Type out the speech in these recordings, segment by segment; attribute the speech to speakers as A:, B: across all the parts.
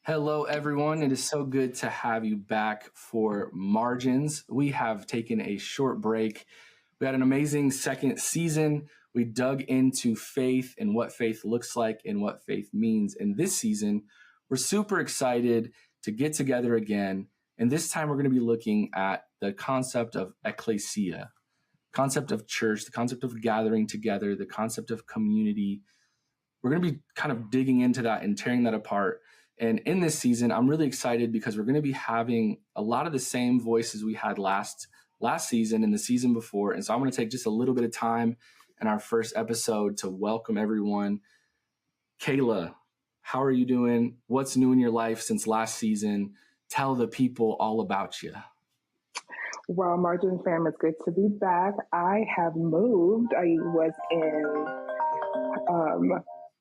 A: Hello, everyone. It is so good to have you back for Margins. We have taken a short break. We had an amazing second season. We dug into faith and what faith looks like and what faith means. And this season, we're super excited to get together again. And this time, we're going to be looking at the concept of Ekklesia, concept of church, the concept of gathering together, the concept of community. We're going to be kind of digging into that and tearing that apart. And in this season, I'm really excited because we're going to be having a lot of the same voices we had last season and the season before. And so I'm going to take just a little bit of time in our first episode to welcome everyone. Kayla, how are you doing? What's new in your life since last season? Tell the people all about you.
B: Well, Margin fam, it's good to be back. I have moved. I was in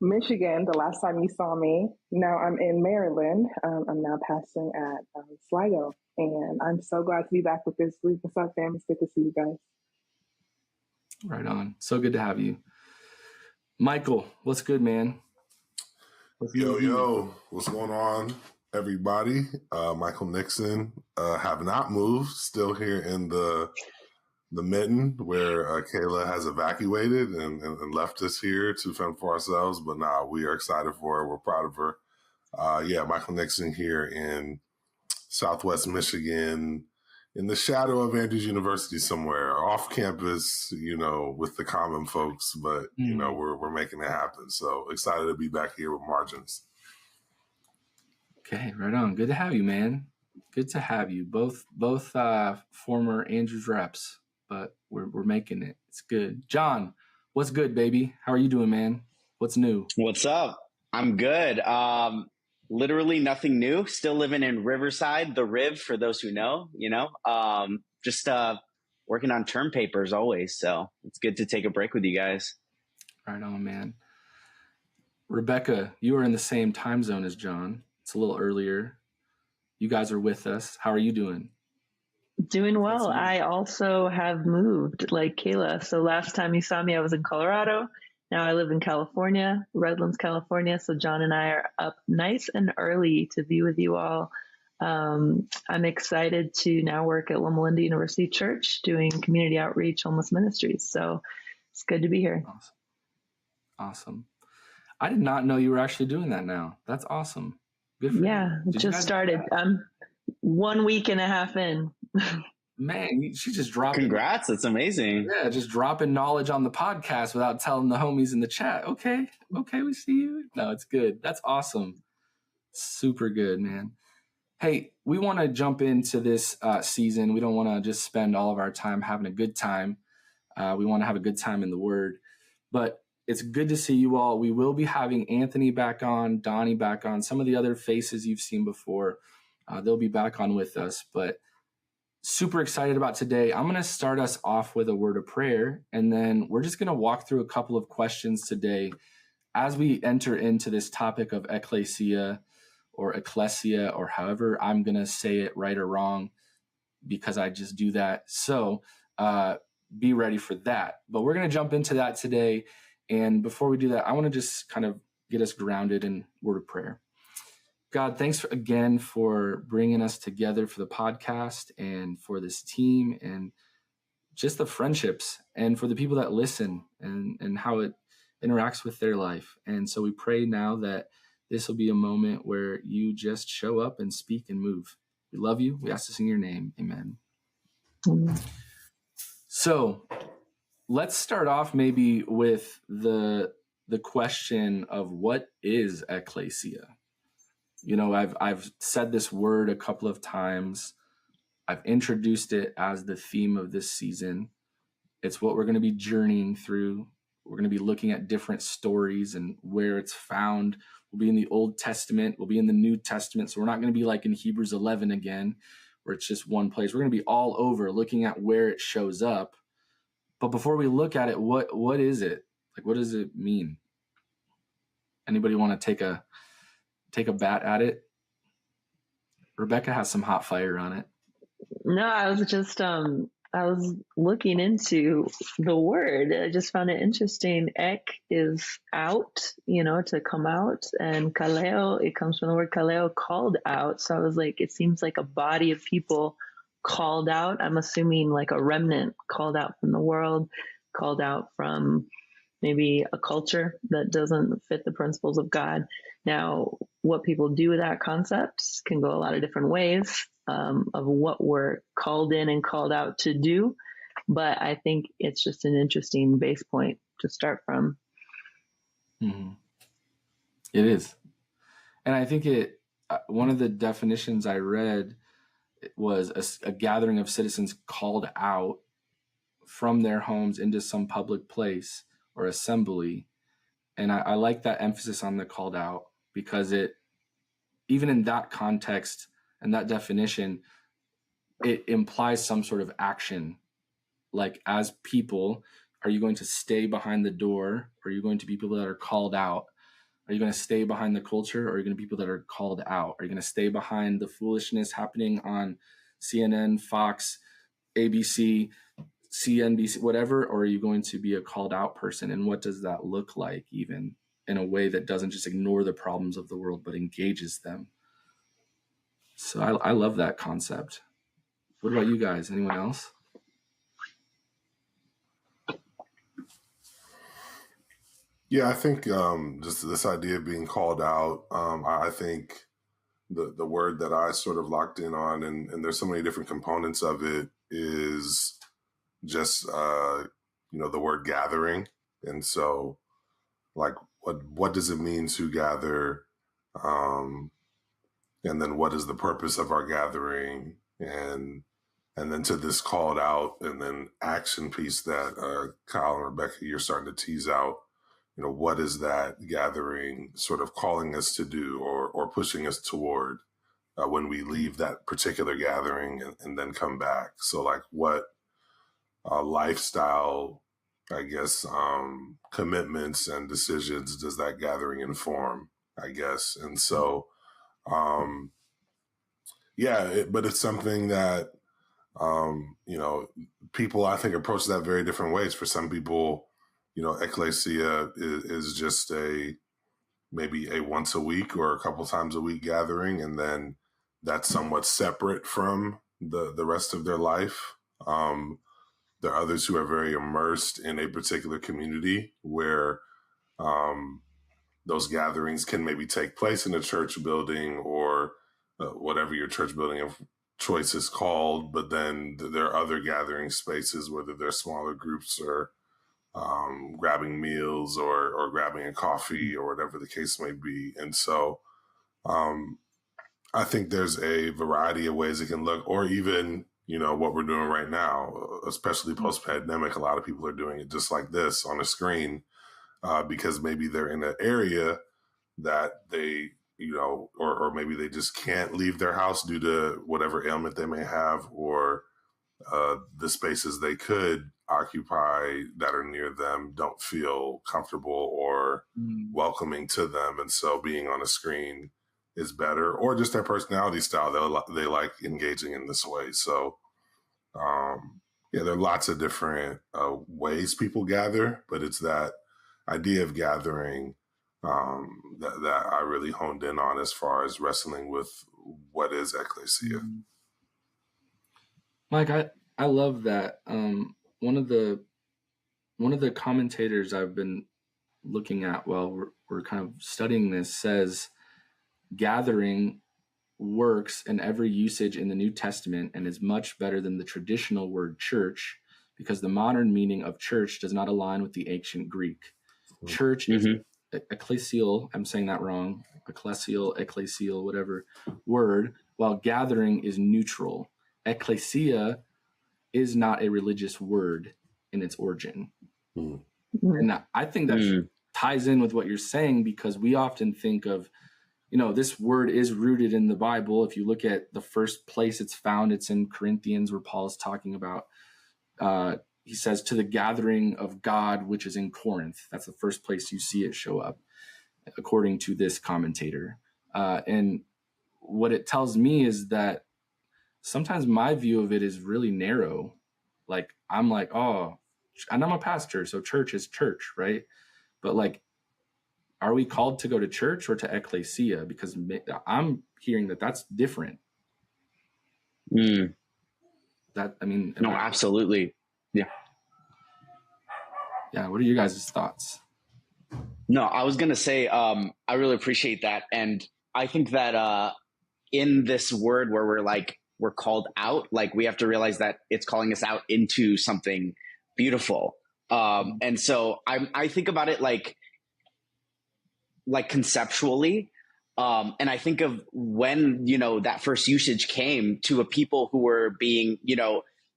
B: Michigan the last time you saw me. Now I'm in Maryland. I'm now pastoring at Sligo, and I'm so glad to be back with this group. What's up, fam? It's good to see you guys.
A: Right on. So good to have you. Michael, what's good, man?
C: Yo, what's going on, everybody? Michael Nixon, have not moved, still here in the mitten where Kayla has evacuated and left us here to fend for ourselves. But we are excited for her. We're proud of her. Michael Nixon here in Southwest Michigan, in the shadow of Andrews University somewhere, off campus, with the common folks. But, we're making it happen. So excited to be back here with Margins.
A: Okay, right on. Good to have you, man. Good to have you. Both former Andrews reps, but we're making it. It's good. John, what's good, baby? How are you doing, man? What's new?
D: What's up? I'm good. Literally nothing new. Still living in Riverside, the Riv, for those who know, just working on term papers always. So it's good to take a break with you guys.
A: Right on, man. Rebecca, you are in the same time zone as John. It's a little earlier. You guys are with us. How are you doing?
E: Doing well. I also have moved like Kayla. So last time you saw me, I was in Colorado. Now I live in California, Redlands, California. So John and I are up nice and early to be with you all. I'm excited to now work at Loma Linda University Church doing community outreach, homeless ministries. So it's good to be here.
A: Awesome. I did not know you were actually doing that now. That's awesome. Good for you.
E: Yeah, just started. I'm 1 week and a half in.
A: Man, she's just dropping.
D: Congrats. That's amazing.
A: Yeah, just dropping knowledge on the podcast without telling the homies in the chat. Okay, we see you. No, it's good. That's awesome. Super good, man. Hey, we want to jump into this season. We don't want to just spend all of our time having a good time. We want to have a good time in the Word. But it's good to see you all. We will be having Anthony back on, Donnie back on, some of the other faces you've seen before. They'll be back on with us. But super excited about today. I'm going to start us off with a word of prayer, and then we're just going to walk through a couple of questions today as we enter into this topic of Ekklesia or Ekklesia, or however I'm going to say it, right or wrong, because I just do that. So be ready for that. But we're going to jump into that today. And before we do that, I want to just kind of get us grounded in word of prayer. God, thanks again for bringing us together for the podcast and for this team and just the friendships and for the people that listen and how it interacts with their life. And so we pray now that this will be a moment where you just show up and speak and move. We love you. We ask this in your name. Amen. So let's start off maybe with the question of what is Ekklesia? I've said this word a couple of times. I've introduced it as the theme of this season. It's what we're going to be journeying through. We're going to be looking at different stories and where it's found. We'll be in the Old Testament. We'll be in the New Testament. So we're not going to be like in Hebrews 11 again, where it's just one place. We're going to be all over looking at where it shows up. But before we look at it, what is it? Like, what does it mean? Anybody want to take a bat at it? Rebecca has some hot fire on it.
E: No, I was just I was looking into the word. I just found it interesting. Ek is out, to come out, and kaleo, it comes from the word kaleo, called out. So I was like, it seems like a body of people called out. I'm assuming like a remnant called out from the world, called out from maybe a culture that doesn't fit the principles of God. Now, what people do with that concept can go a lot of different ways, of what we're called in and called out to do. But I think it's just an interesting base point to start from.
A: Mm-hmm. It is. And I think one of the definitions I read was a gathering of citizens called out from their homes into some public place or assembly. And I like that emphasis on the called out, because even in that context and that definition, it implies some sort of action. Like, as people, are you going to stay behind the door? Or are you going to be people that are called out? Are you going to stay behind the culture, or are you going to be people that are called out? Are you going to stay behind the foolishness happening on CNN, Fox, ABC, CNBC, whatever? Or are you going to be a called out person? And what does that look like, even in a way that doesn't just ignore the problems of the world, but engages them? So I love that concept. What about you guys? Anyone else?
C: Yeah, I think just this idea of being called out, I think the word that I sort of locked in on, and there's so many different components of it, is just, the word gathering. And so, like, what does it mean to gather? And then what is the purpose of our gathering? And then to this called out and then action piece that Kyle and Rebecca, you're starting to tease out. What is that gathering sort of calling us to do or pushing us toward when we leave that particular gathering and then come back? So, like, what lifestyle, I guess, commitments and decisions does that gathering inform, I guess? And so, but it's something that, people, I think, approach that very different ways. For some people, Ekklesia is just maybe a once a week or a couple times a week gathering, and then that's somewhat separate from the rest of their life. There are others who are very immersed in a particular community where those gatherings can maybe take place in a church building or whatever your church building of choice is called. But then there are other gathering spaces, whether they're smaller groups or grabbing meals or grabbing a coffee or whatever the case may be. And so I think there's a variety of ways it can look, or even, what we're doing right now, especially post-pandemic. A lot of people are doing it just like this on a screen because maybe they're in an area that they, or maybe they just can't leave their house due to whatever ailment they may have, or the spaces they could occupy that are near them don't feel comfortable or welcoming to them. And so being on a screen is better, or just their personality style. They like engaging in this way. So, there are lots of different ways people gather, but it's that idea of gathering that I really honed in on as far as wrestling with what is Ekklesia.
A: Mike, I love that. One of the commentators I've been looking at while we're kind of studying this says gathering works in every usage in the New Testament and is much better than the traditional word church, because the modern meaning of church does not align with the ancient Greek. Church is ecclesial, I'm saying that wrong, ecclesial, whatever word, while gathering is neutral. Ekklesia is not a religious word in its origin. And I think that ties in with what you're saying, because we often think of, this word is rooted in the Bible. If you look at the first place it's found, it's in Corinthians, where Paul is talking about, he says, to the gathering of God, which is in Corinth. That's the first place you see it show up, according to this commentator. And what it tells me is that sometimes my view of it is really narrow. Like, I'm like, oh, and I'm a pastor, so church is church, right? But like, are we called to go to church or to Ekklesia? Because I'm hearing that that's different.
D: Mm.
A: That, I mean,
D: No, absolutely. Yeah.
A: Yeah. What are you guys' thoughts?
D: No, I was going to say, I really appreciate that. And I think that in this word where we're called out, like we have to realize that it's calling us out into something beautiful. And so I think about it like conceptually. And I think of when, that first usage came to a people who were being,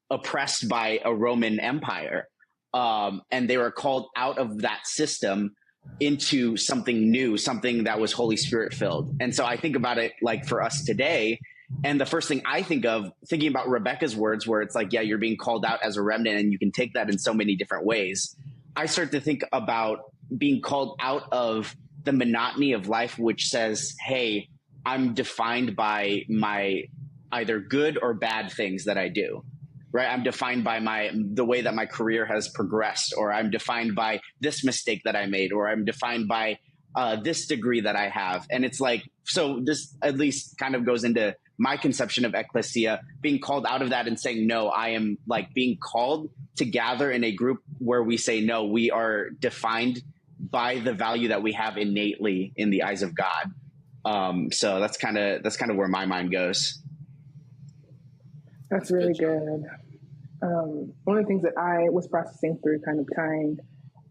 D: oppressed by a Roman Empire. And they were called out of that system into something new, something that was Holy Spirit filled. And so I think about it like for us today. And the first thing I think of, thinking about Rebecca's words, where it's like, yeah, you're being called out as a remnant, and you can take that in so many different ways. I start to think about being called out of the monotony of life, which says, hey, I'm defined by my either good or bad things that I do, right? I'm defined by the way that my career has progressed, or I'm defined by this mistake that I made, or I'm defined by this degree that I have. And it's like, so this at least kind of goes into my conception of Ekklesia, being called out of that and saying, no, I am like being called to gather in a group where we say, no, we are defined by the value that we have innately in the eyes of God. So that's kind of where my mind goes.
B: That's really good. One of the things that I was processing through, kind of tying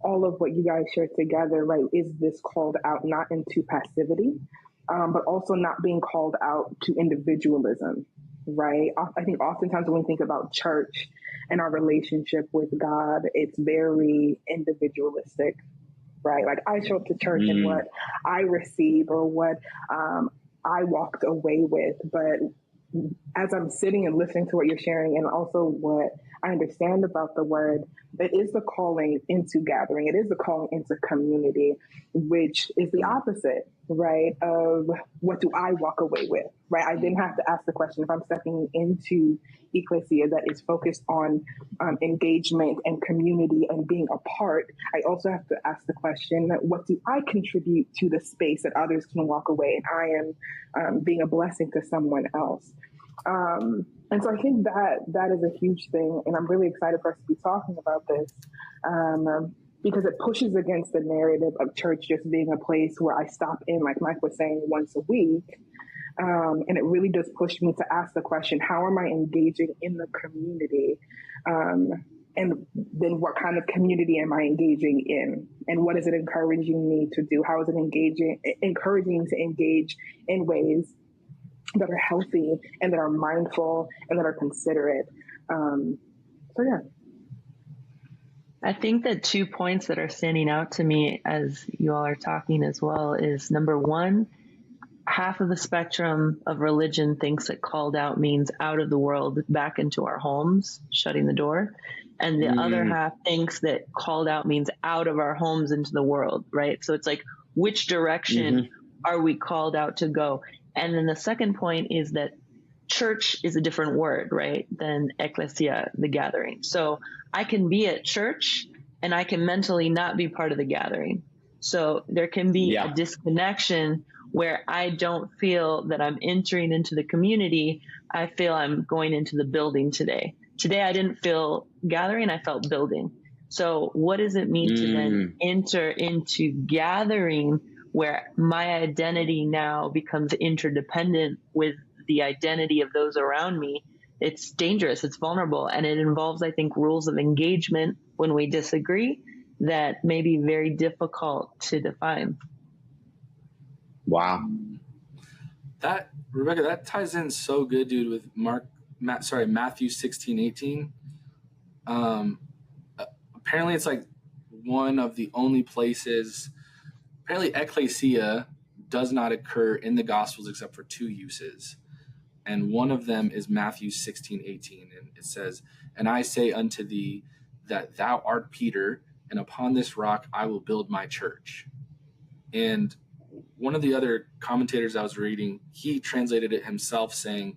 B: all of what you guys shared together, right, is this called out not into passivity, but also not being called out to individualism, right? I think oftentimes when we think about church and our relationship with God, it's very individualistic, right? Like I show up to church and what I receive or what I walked away with. But as I'm sitting and listening to what you're sharing, and also what I understand about the word, it is the calling into gathering. It is the calling into community, which is the opposite, right, of what do I walk away with, right? I didn't have to ask the question if I'm stepping into Ekklesia that is focused on engagement and community and being a part. I also have to ask the question, what do I contribute to the space that others can walk away and I am being a blessing to someone else? And so I think that is a huge thing, and I'm really excited for us to be talking about this because it pushes against the narrative of church just being a place where I stop in, like Mike was saying, once a week. And it really does push me to ask the question, how am I engaging in the community? And then what kind of community am I engaging in? And what is it encouraging me to do? How is it encouraging me to engage in ways that are healthy and that are mindful and that are considerate? So yeah.
E: I think that 2 points that are standing out to me as you all are talking as well is, number one, half of the spectrum of religion thinks that called out means out of the world, back into our homes, shutting the door. And the other half thinks that called out means out of our homes into the world, right? So it's like, which direction are we called out to go? And then the second point is that church is a different word, right, than Ekklesia, the gathering. So I can be at church and I can mentally not be part of the gathering. So there can be a disconnection where I don't feel that I'm entering into the community. I feel I'm going into the building today. Today I didn't feel gathering, I felt building. So what does it mean to then enter into gathering where my identity now becomes interdependent with the identity of those around me? It's dangerous, it's vulnerable, and it involves, I think, rules of engagement when we disagree that may be very difficult to define.
D: Wow.
A: That, Rebecca, that ties in so good, dude, with Matthew 16:18. Apparently it's like one of the only places, apparently Ekklesia does not occur in the Gospels except for two uses. And one of them is Matthew 16:18. And it says, "And I say unto thee that thou art Peter, and upon this rock I will build my church." And one of the other commentators I was reading, he translated it himself saying,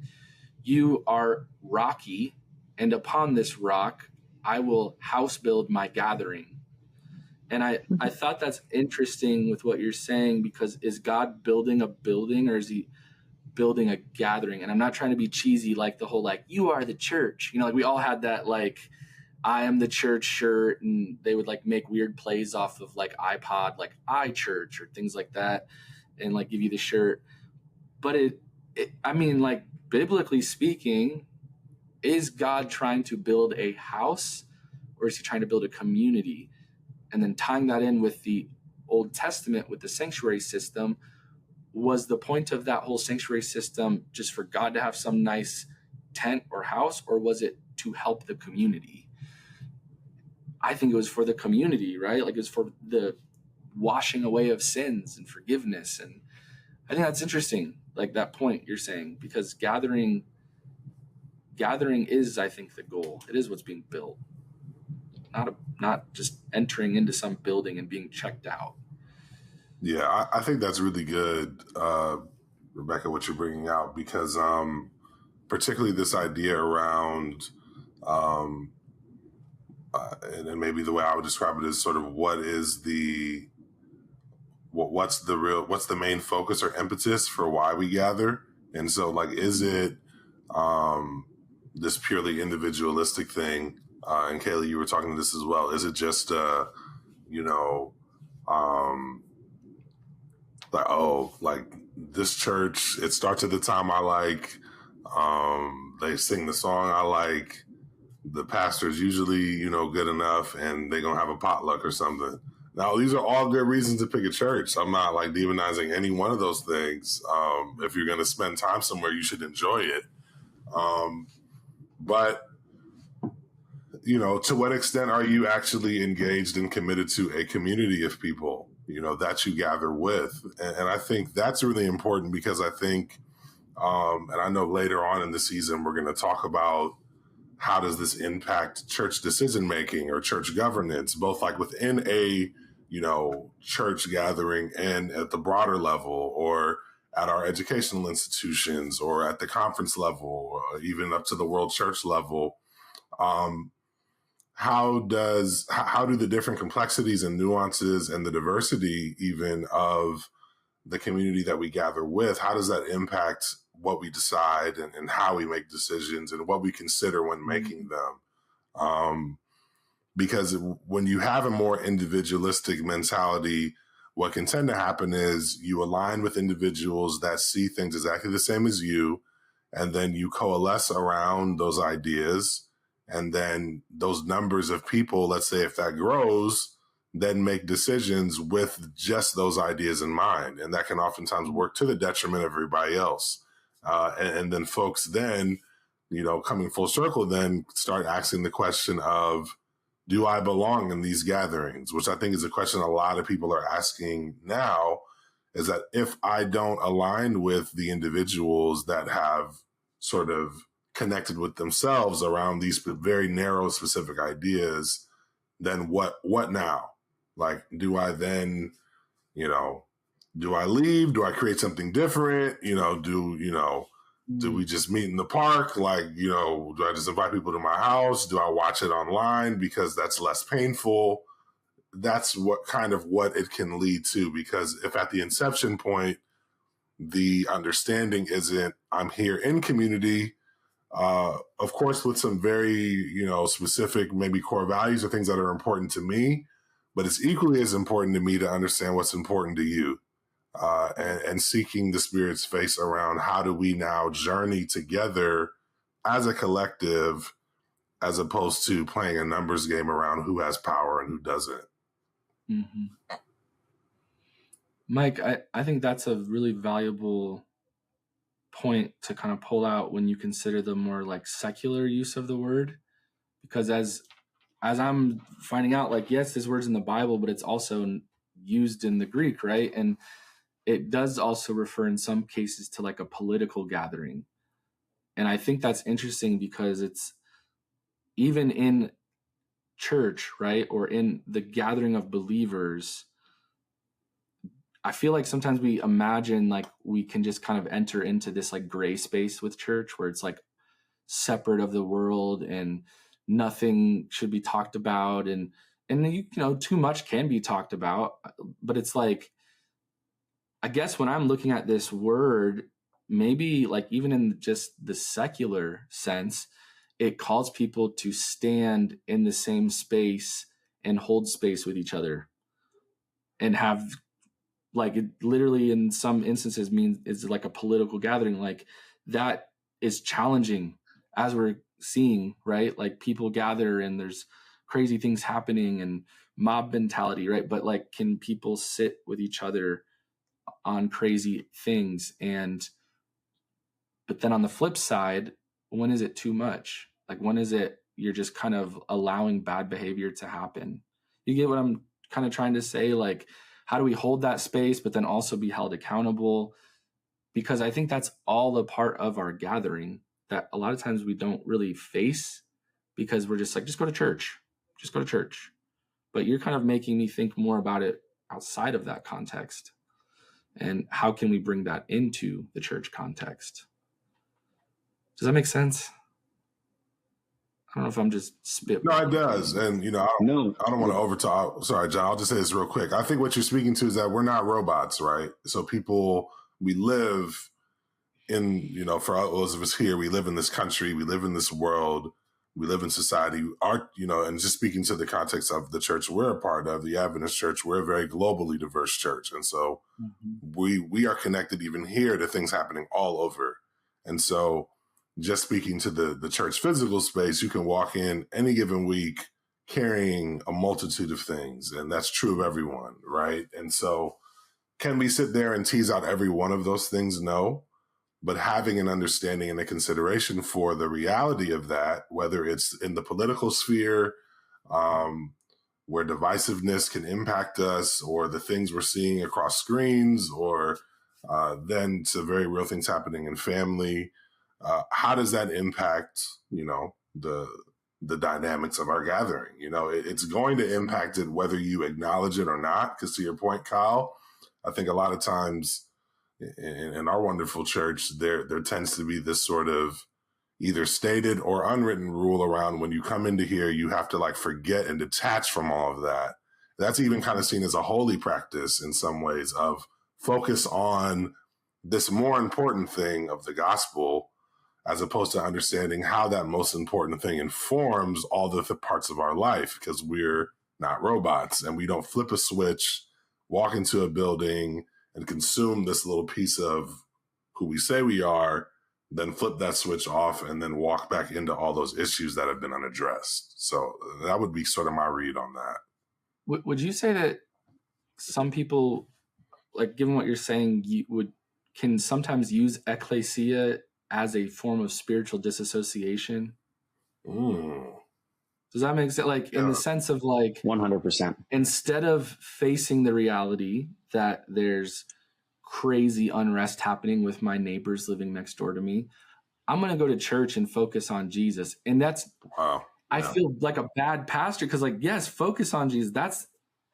A: "You are rocky, and upon this rock I will house build my gathering. And I thought that's interesting with what you're saying, because is God building a building or is he building a gathering? And I'm not trying to be cheesy, like the whole, like, you are the church, like we all had that, like, I am the church shirt, and they would like make weird plays off of like iPod, like I church or things like that, and like give you the shirt. But I mean, like, biblically speaking, is God trying to build a house or is he trying to build a community? And then tying that in with the Old Testament, with the sanctuary system, was the point of that whole sanctuary system just for God to have some nice tent or house, or was it to help the community? I think it was for the community, right? Like, it was for the washing away of sins and forgiveness. And I think that's interesting, like that point you're saying, because gathering is, I think, the goal. It is what's being built, not just entering into some building and being checked out.
C: Yeah, I think that's really good, Rebecca, what you're bringing out, because particularly this idea around, and maybe the way I would describe it is sort of what's the main focus or impetus for why we gather. And so, like, is it this purely individualistic thing? And Kayla, you were talking to this as well. Is it just, like, oh, like this church, it starts at the time I like, they sing the song I like, the pastor's usually, good enough, and they're going to have a potluck or something. Now, these are all good reasons to pick a church. I'm not like demonizing any one of those things. If you're going to spend time somewhere, you should enjoy it. But, to what extent are you actually engaged and committed to a community of people, that you gather with? And I think that's really important, because I think, and I know later on in the season, we're going to talk about how does this impact church decision-making or church governance, both like within a, church gathering and at the broader level, or at our educational institutions, or at the conference level, or even up to the world church level. How do the different complexities and nuances and the diversity even of the community that we gather with, how does that impact what we decide and how we make decisions and what we consider when making them? Because when you have a more individualistic mentality, what can tend to happen is you align with individuals that see things exactly the same as you, and then you coalesce around those ideas. And then those numbers of people, let's say if that grows, then make decisions with just those ideas in mind. And that can oftentimes work to the detriment of everybody else. And then folks then, coming full circle, then start asking the question of, do I belong in these gatherings? Which I think is a question a lot of people are asking now, is that if I don't align with the individuals that have sort of connected with themselves around these very narrow, specific ideas, then what now? Like, do I then, do I leave? Do I create something different? Do we just meet in the park? Like, do I just invite people to my house? Do I watch it online because that's less painful? That's what it can lead to. Because if at the inception point, the understanding isn't, I'm here in community, of course, with some very, specific, maybe core values or things that are important to me, but it's equally as important to me to understand what's important to you. And seeking the Spirit's face around how do we now journey together as a collective, as opposed to playing a numbers game around who has power and who doesn't.
A: Mm-hmm. Mike, I think that's a really valuable point to kind of pull out when you consider the more like secular use of the word, because as I'm finding out, like, yes, this word's in the Bible, but it's also used in the Greek, right? And it does also refer in some cases to like a political gathering. And I think that's interesting because it's even in church, right? Or in the gathering of believers, I feel like sometimes we imagine like we can just kind of enter into this like gray space with church where it's like separate of the world and nothing should be talked about, and you know, too much can be talked about, but it's like, I guess when I'm looking at this word, maybe like even in just the secular sense, it calls people to stand in the same space and hold space with each other, and have, like, it literally in some instances means it's like a political gathering. Like, that is challenging, as we're seeing, right? Like, people gather and there's crazy things happening and mob mentality, right? But like, can people sit with each other on crazy things? But then on the flip side, when is it too much? Like, when is it you're just kind of allowing bad behavior to happen? You get what I'm kind of trying to say? Like, how do we hold that space, but then also be held accountable? Because I think that's all a part of our gathering that a lot of times we don't really face, because we're just like, just go to church, just go to church. But you're kind of making me think more about it outside of that context. And how can we bring that into the church context? Does that make sense? I don't know if I'm just spitballing.
C: No, it does. And, you know, I don't want to overtalk. Sorry, John, I'll just say this real quick. I think what you're speaking to is that we're not robots, right? So we live in, you know, for those of us here, we live in this country, we live in this world, we live in society. You know, and just speaking to the context of the church we're a part of, the Adventist Church, we're a very globally diverse church. And so we are connected even here to things happening all over. And so, just speaking to the church physical space, you can walk in any given week carrying a multitude of things, and that's true of everyone, right? And so, can we sit there and tease out every one of those things? No. But having an understanding and a consideration for the reality of that, whether it's in the political sphere, where divisiveness can impact us, or the things we're seeing across screens, or then to very real things happening in family. How does that impact, you know, the dynamics of our gathering? You know, it's going to impact it whether you acknowledge it or not. Because to your point, Kyle, I think a lot of times in our wonderful church, there tends to be this sort of either stated or unwritten rule around when you come into here, you have to like forget and detach from all of that. That's even kind of seen as a holy practice in some ways, of focus on this more important thing of the gospel, as opposed to understanding how that most important thing informs all the parts of our life, because we're not robots and we don't flip a switch, walk into a building and consume this little piece of who we say we are, then flip that switch off and then walk back into all those issues that have been unaddressed. So that would be sort of my read on that.
A: Would you say that some people, like, given what you're saying, can sometimes use Ekklesia as a form of spiritual disassociation? Does that make sense? Like, in the sense of like
D: 100%.
A: Instead of facing the reality that there's crazy unrest happening with my neighbors living next door to me, I'm going to go to church and focus on Jesus. And that's, I feel like a bad pastor, because like, yes, focus on Jesus. That's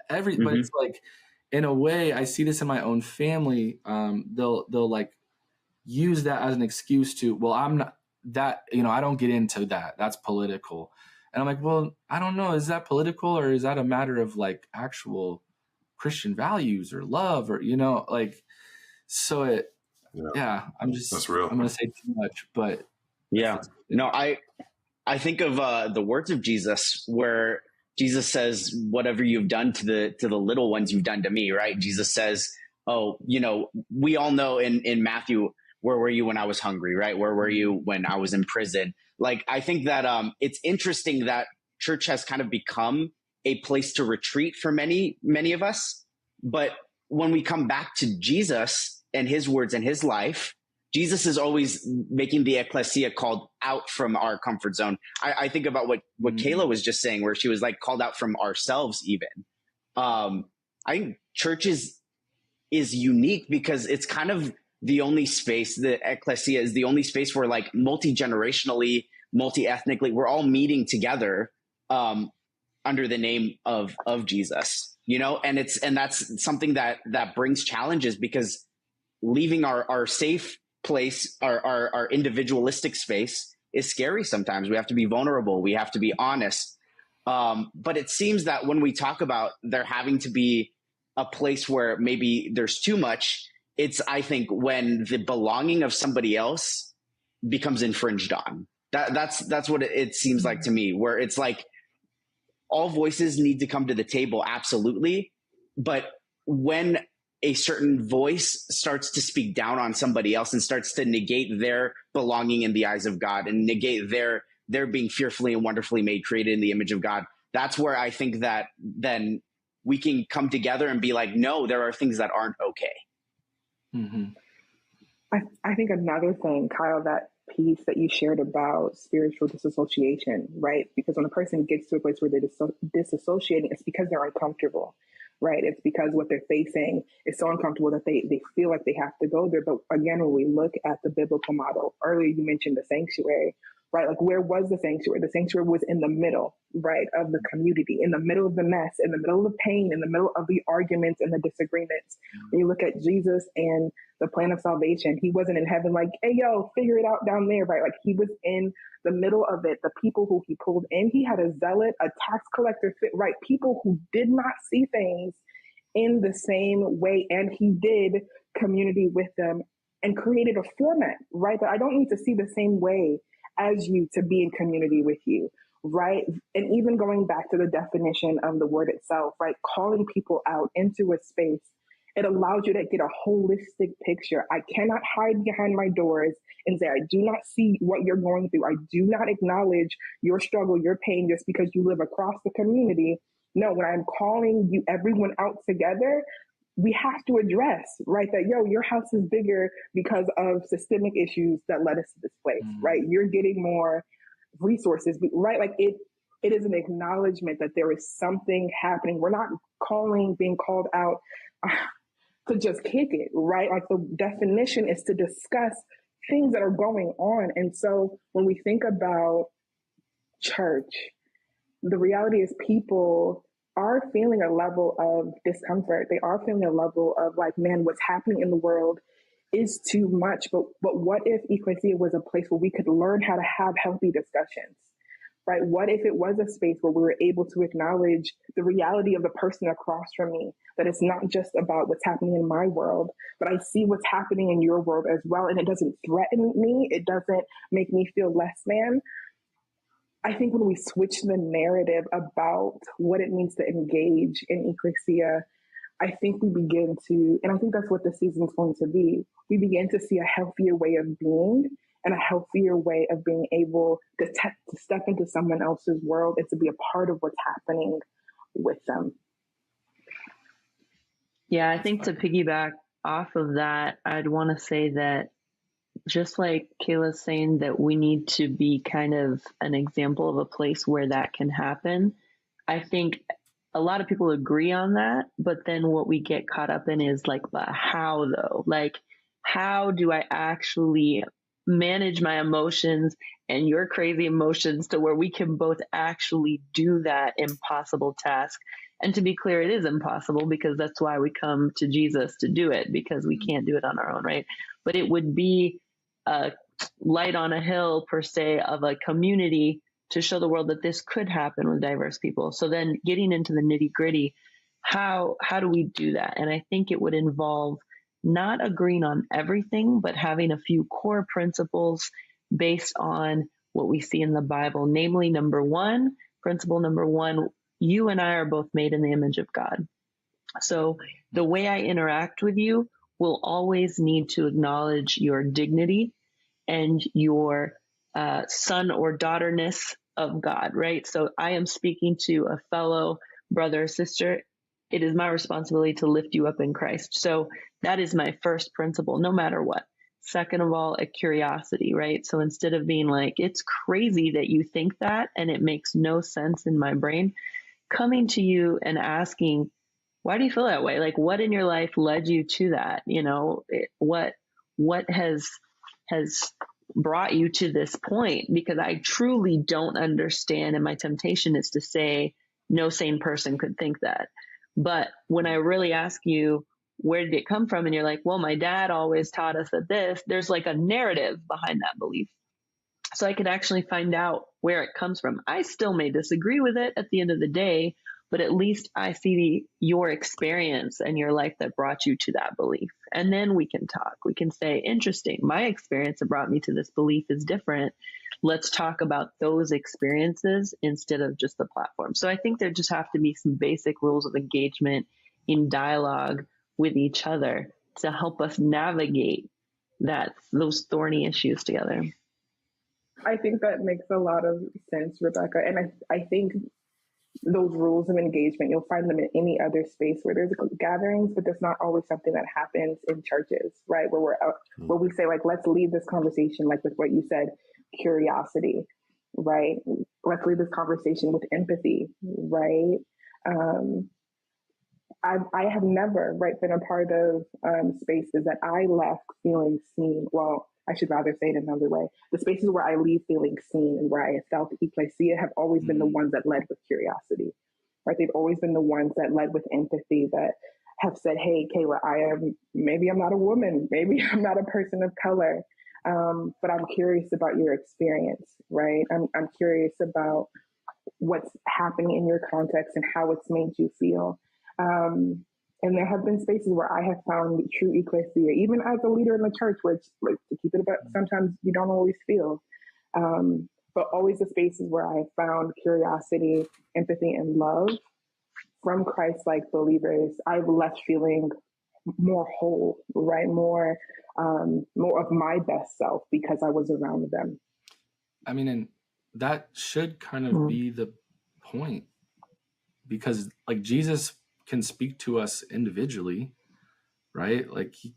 A: but it's like, in a way, I see this in my own family. They'll like use that as an excuse to, well, I'm not that, you know, I don't get into that. That's political. And I'm like, well, I don't know. Is that political, or is that a matter of like actual Christian values or love, or, you know, like, so I'm just, that's real. I'm going to say too much, but
D: no, I think of the words of Jesus, where Jesus says, whatever you've done to the little ones, you've done to me, right? Jesus says, oh, you know, we all know in Matthew, where were you when I was hungry, right? Where were you when I was in prison? Like, I think that it's interesting that church has kind of become a place to retreat for many, many of us. But when we come back to Jesus and his words and his life, Jesus is always making the Ekklesia called out from our comfort zone. I think about what Kayla was just saying, where she was like called out from ourselves even. I think church is unique because it's kind of the only space, the Ekklesia is the only space where like multi-generationally, multi-ethnically, we're all meeting together under the name of Jesus, you know? And that's something that brings challenges, because leaving our safe place, our individualistic space, is scary sometimes. We have to be vulnerable. We have to be honest. But it seems that when we talk about there having to be a place where maybe there's too much, it's, I think, when the belonging of somebody else becomes infringed on. That's what it seems like to me, where it's like all voices need to come to the table, absolutely. But when a certain voice starts to speak down on somebody else and starts to negate their belonging in the eyes of God and negate their being fearfully and wonderfully made, created in the image of God, that's where I think that then we can come together and be like, no, there are things that aren't okay.
A: Mm-hmm.
B: I think another thing, Kyle, that piece that you shared about spiritual disassociation, right? Because when a person gets to a place where they're disassociating, it's because they're uncomfortable, right? It's because what they're facing is so uncomfortable that they feel like they have to go there. But again, when we look at the biblical model, earlier you mentioned the sanctuary, right? Like, where was the sanctuary? The sanctuary was in the middle, right, of the community, in the middle of the mess, in the middle of the pain, in the middle of the arguments and the disagreements. When you look at Jesus and the plan of salvation, he wasn't in heaven like, hey, yo, figure it out down there, right? Like, he was in the middle of it. The people who he pulled in, he had a zealot, a tax collector, right? People who did not see things in the same way. And he did community with them and created a format, right? That I don't need to see the same way as you to be in community with you, right? And even going back to the definition of the word itself, right? Calling people out into a space, it allows you to get a holistic picture. I cannot hide behind my doors and say, I do not see what you're going through. I do not acknowledge your struggle, your pain, just because you live across the community. No, when I'm calling you, everyone out together, we have to address, right, that, yo, your house is bigger because of systemic issues that led us to this place, right? You're getting more resources, right? Like, it is an acknowledgement that there is something happening. We're not being called out to just kick it, right? Like, the definition is to discuss things that are going on. And so when we think about church, the reality is people are feeling a level of discomfort. They are feeling a level of like, man, what's happening in the world is too much. But what if Ekklesia was a place where we could learn how to have healthy discussions, right? What if it was a space where we were able to acknowledge the reality of the person across from me, that it's not just about what's happening in my world, but I see what's happening in your world as well. And it doesn't threaten me. It doesn't make me feel less than. I think when we switch the narrative about what it means to engage in Ekklesia, I think we begin to, and I think that's what the season is going to be, we begin to see a healthier way of being and a healthier way of being able to step into someone else's world and to be a part of what's happening with them.
E: Yeah, I think to piggyback off of that, I'd want to say that just like Kayla's saying that we need to be kind of an example of a place where that can happen, I think a lot of people agree on that, but then what we get caught up in is like, but how though? Like, how do I actually manage my emotions and your crazy emotions to where we can both actually do that impossible task? And to be clear, it is impossible because that's why we come to Jesus to do it, because we can't do it on our own, right? But it would be a light on a hill per se of a community to show the world that this could happen with diverse people. So then getting into the nitty gritty, how do we do that? And I think it would involve not agreeing on everything, but having a few core principles based on what we see in the Bible. Namely, principle number one, you and I are both made in the image of God. So the way I interact with you will always need to acknowledge your dignity and your son or daughterness of God, right? So I am speaking to a fellow brother or sister. It is my responsibility to lift you up in Christ. So that is my first principle, no matter what. Second of all, a curiosity, right? So instead of being like, it's crazy that you think that and it makes no sense in my brain, coming to you and asking, why do you feel that way? Like, what in your life led you to that? You know, what has brought you to this point? Because I truly don't understand. And my temptation is to say, no sane person could think that. But when I really ask you, where did it come from? And you're like, well, my dad always taught us that this, there's like a narrative behind that belief. so I could actually find out where it comes from. I still may disagree with it at the end of the day, but at least I see your experience and your life that brought you to that belief. And then we can talk. We can say, interesting, my experience that brought me to this belief is different. Let's talk about those experiences instead of just the platform. So I think there just have to be some basic rules of engagement in dialogue with each other to help us navigate those thorny issues together.
B: I think that makes a lot of sense, Rebecca. And I think those rules of engagement, you'll find them in any other space where there's gatherings, but there's not always something that happens in churches, right? Where we say, like, let's leave this conversation, like with what you said, curiosity, right? Let's leave this conversation with empathy, right? I have never, right, been a part of spaces that I left feeling seen. Well, I should rather say it another way. The spaces where I leave feeling seen and where I felt Ekklesia have always been the ones that led with curiosity, right? They've always been the ones that led with empathy, that have said, hey, Kayla, maybe I'm not a woman, maybe I'm not a person of color, but I'm curious about your experience, right? I'm curious about what's happening in your context and how it's made you feel. And there have been spaces where I have found true Ekklesia, even as a leader in the church, which, like, to keep it about, sometimes you don't always feel, but always the spaces where I have found curiosity, empathy, and love from Christ-like believers. I've left feeling more whole, right? More of my best self because I was around them.
A: I mean, and that should kind of be the point, because like Jesus can speak to us individually, right? Like he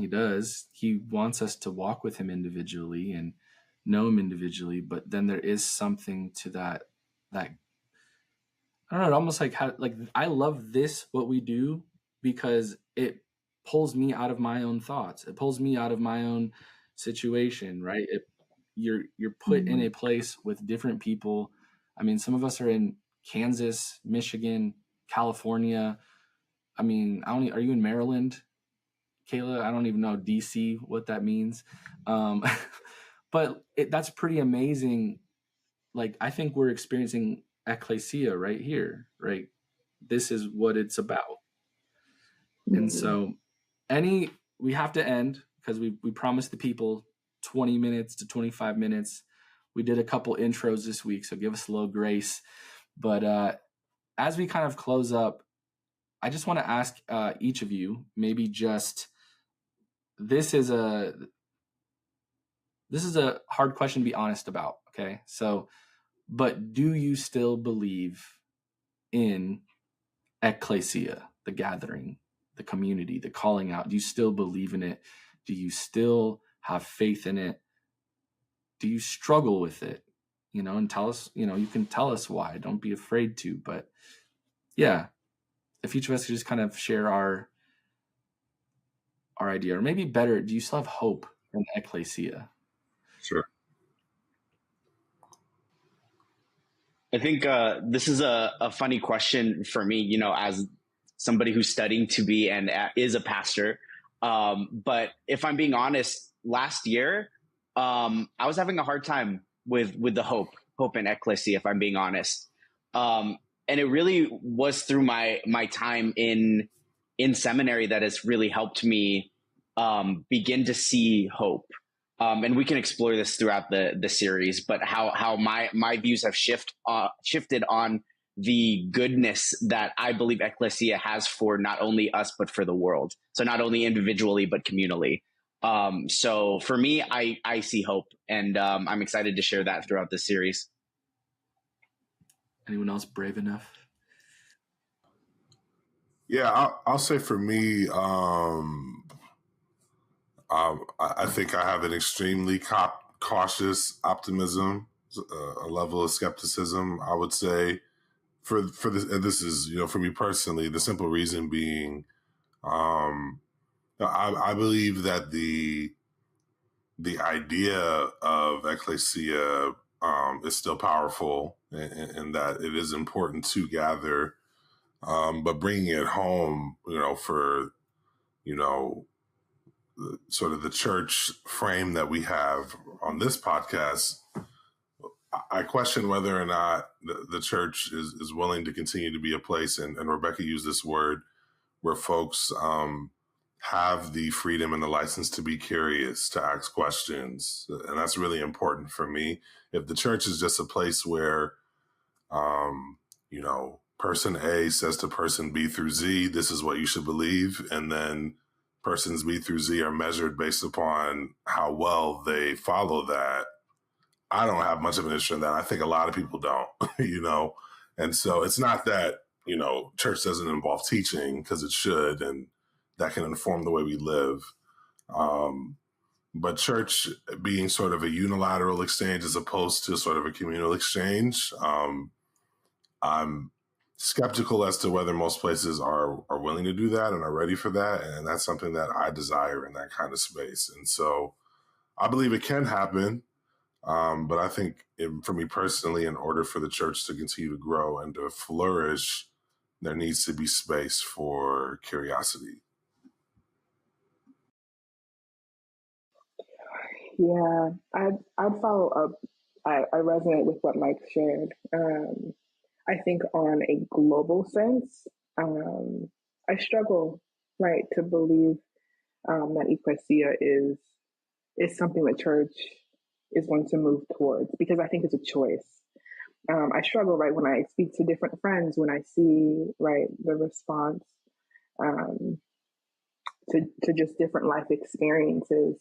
A: does. He wants us to walk with him individually and know him individually, but then there is something to that I don't know, almost like how, like, I love what we do because it pulls me out of my own thoughts. It pulls me out of my own situation, right? You're put in a place with different people. I mean, some of us are in Kansas, Michigan, California. I mean, are you in Maryland, Kayla? I don't even know DC, what that means. But that's pretty amazing. Like, I think we're experiencing Ekklesia right here, right? This is what it's about. And so we have to end because we promised the people 20 minutes to 25 minutes. We did a couple intros this week, so give us a little grace. But as we kind of close up, I just want to ask each of you, maybe just, this is a hard question to be honest about, okay? So, but do you still believe in Ekklesia, the gathering, the community, the calling out? Do you still believe in it? Do you still have faith in it? Do you struggle with it? And tell us, you can tell us why. Don't be afraid to. But yeah, if each of us could just kind of share our idea, or maybe better, do you still have hope in Ekklesia?
C: Sure.
D: I think this is a funny question for me, as somebody who's studying to be and is a pastor. But if I'm being honest, last year, I was having a hard time with the hope in Ekklesia, if I'm being honest. And it really was through my time in seminary that has really helped me begin to see hope. And we can explore this throughout the series, but how my views have shifted on the goodness that I believe Ekklesia has for not only us, but for the world. So not only individually, but communally. So for me, I see hope, and I'm excited to share that throughout this series.
A: Anyone else brave enough?
C: Yeah, I'll say for me, I think I have an extremely cautious optimism, a level of skepticism, I would say, for this. And this is, for me personally, the simple reason being, I believe that the idea of Ekklesia is still powerful, and that it is important to gather, but bringing it home, for sort of the church frame that we have on this podcast, I question whether or not the church is willing to continue to be a place, and Rebecca used this word, where folks have the freedom and the license to be curious, to ask questions. And that's really important for me. If the church is just a place where, person A says to person B through Z, this is what you should believe, and then persons B through Z are measured based upon how well they follow that, I don't have much of an issue in that. I think a lot of people don't, And so it's not that, church doesn't involve teaching, because it should, and that can inform the way we live. But church being sort of a unilateral exchange as opposed to sort of a communal exchange, I'm skeptical as to whether most places are willing to do that and are ready for that. And that's something that I desire in that kind of space. And so I believe it can happen. But I think for me personally, in order for the church to continue to grow and to flourish, there needs to be space for curiosity.
B: Yeah, I'd follow up. I resonate with what Mike shared. I think on a global sense, I struggle, right, to believe that Ekklesia is something the church is going to move towards, because I think it's a choice. I struggle, right, when I speak to different friends, when I see, right, the response to just different life experiences.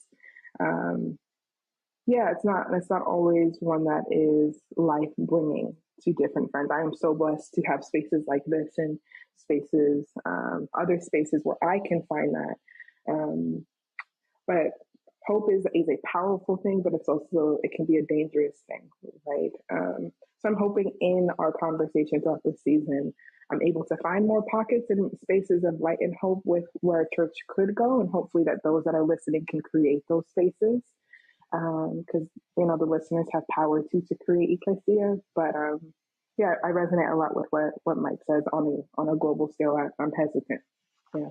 B: It's not always one that is life bringing to different friends. I am so blessed to have spaces like this and spaces, other spaces where I can find that. But hope is a powerful thing, but it can be a dangerous thing, right? So I'm hoping in our conversation throughout the season, I'm able to find more pockets and spaces of light and hope with where a church could go, and hopefully that those that are listening can create those spaces. Because the listeners have power to create Ekklesia, but I resonate a lot with what Mike says on a global scale. I'm hesitant. Yeah.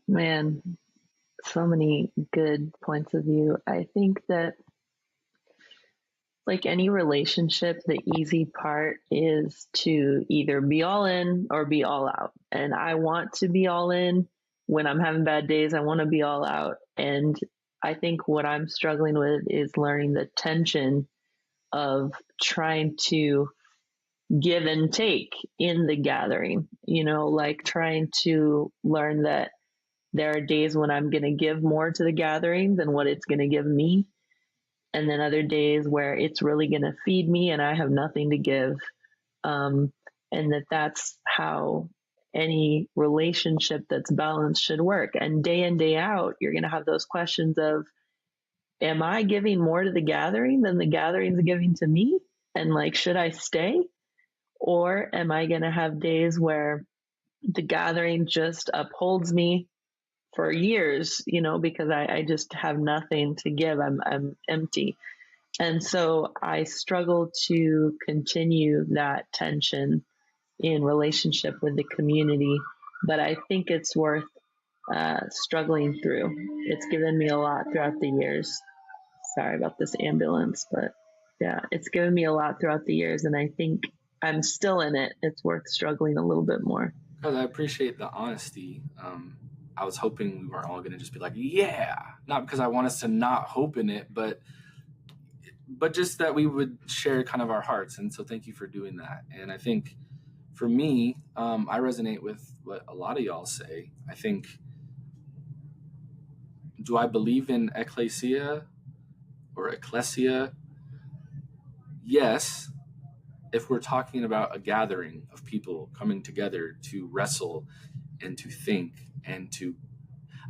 E: Man, so many good points of view. I think that, like any relationship, the easy part is to either be all in or be all out. And I want to be all in. When I'm having bad days, I want to be all out. And I think what I'm struggling with is learning the tension of trying to give and take in the gathering, like trying to learn that there are days when I'm going to give more to the gathering than what it's going to give me. And then other days where it's really going to feed me and I have nothing to give. And that's how any relationship that's balanced should work. And day in, day out, you're going to have those questions of, am I giving more to the gathering than the gathering's giving to me? And should I stay? Or am I going to have days where the gathering just upholds me for years, because I just have nothing to give. I'm empty. And so I struggle to continue that tension in relationship with the community, but I think it's worth struggling through. It's given me a lot throughout the years. Sorry about this ambulance, but yeah, it's given me a lot throughout the years, and I think I'm still in it. It's worth struggling a little bit more.
A: Because I appreciate the honesty. I was hoping we weren't all going to just be like, yeah, not because I want us to not hope in it, but just that we would share kind of our hearts. And so thank you for doing that. And I think for me, I resonate with what a lot of y'all say. I think, do I believe in Ekklesia or Ekklesia? Yes, if we're talking about a gathering of people coming together to wrestle and to think and to,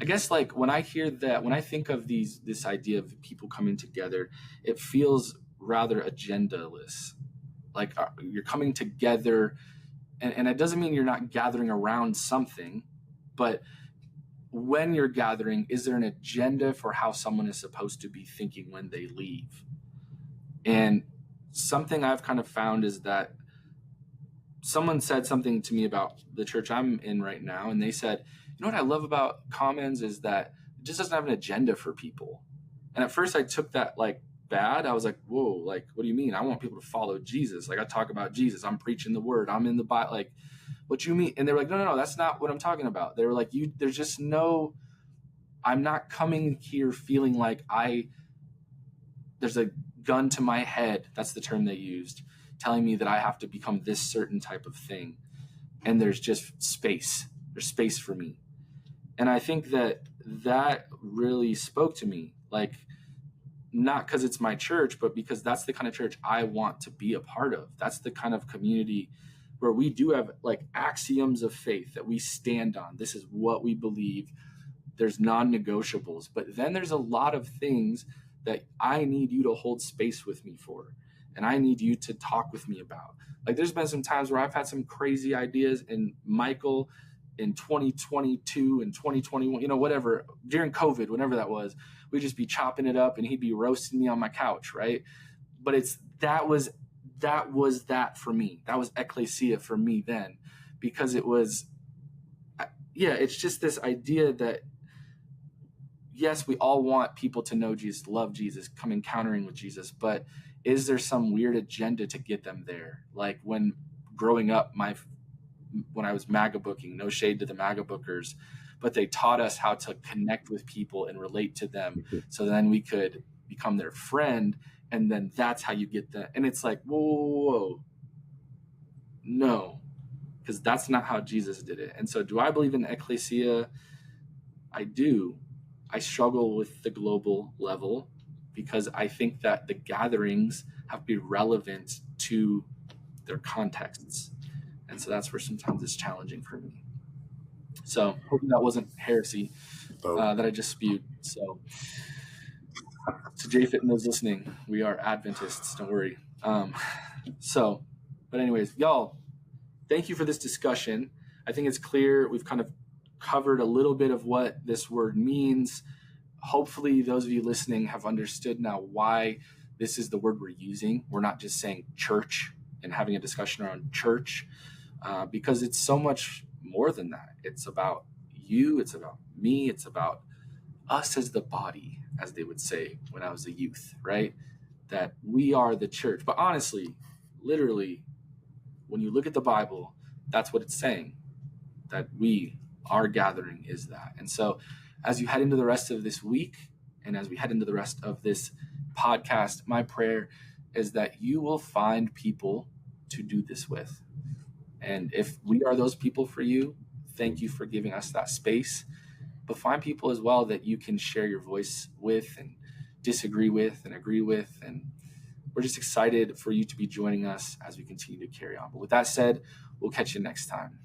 A: I guess, when I hear that, when I think of this idea of people coming together, it feels rather agendaless. Like you're coming together, and it doesn't mean you're not gathering around something, but when you're gathering, is there an agenda for how someone is supposed to be thinking when they leave? And something I've kind of found is that someone said something to me about the church I'm in right now, and they said, you know what I love about Commons is that it just doesn't have an agenda for people. And at first I took that like bad. I was like, whoa, like, what do you mean? I want people to follow Jesus. Like, I talk about Jesus. I'm preaching the word. I'm in the Bible. Like, what you mean? And they were like, no, that's not what I'm talking about. They were like, there's just no, I'm not coming here feeling like there's a gun to my head. That's the term they used, telling me that I have to become this certain type of thing. And there's just space. There's space for me. And I think that really spoke to me, like, not because it's my church, but because that's the kind of church I want to be a part of. That's the kind of community where we do have like axioms of faith that we stand on. This is what we believe. There's non-negotiables, but then there's a lot of things that I need you to hold space with me for. And I need you to talk with me about. Like, there's been some times where I've had some crazy ideas, and Michael in 2022 and 2021, whatever, during COVID, whenever that was, we'd just be chopping it up and he'd be roasting me on my couch, right? But that was that for me. That was Ekklesia for me then, because it was, it's just this idea that, yes, we all want people to know Jesus, love Jesus, come encountering with Jesus, but is there some weird agenda to get them there? Like when growing up, when I was MAGA booking, no shade to the MAGA bookers, but they taught us how to connect with people and relate to them. So then we could become their friend. And then that's how you get that. And it's like, whoa. No, because that's not how Jesus did it. And so do I believe in Ekklesia? I do. I struggle with the global level because I think that the gatherings have to be relevant to their contexts. And so that's where sometimes it's challenging for me. So hoping that wasn't heresy that I just spewed. So Japhet and those listening, we are Adventists. Don't worry. But anyways, y'all, thank you for this discussion. I think it's clear we've kind of covered a little bit of what this word means. Hopefully those of you listening have understood now why this is the word we're using. We're not just saying church and having a discussion around church, because it's so much more than that. It's about you. It's about me. It's about us as the body, as they would say when I was a youth, right? That we are the church. But honestly, literally, when you look at the Bible, that's what it's saying, that our gathering is that. And so as you head into the rest of this week, and as we head into the rest of this podcast, my prayer is that you will find people to do this with. And if we are those people for you, thank you for giving us that space. But find people as well that you can share your voice with and disagree with and agree with. And we're just excited for you to be joining us as we continue to carry on. But with that said, we'll catch you next time.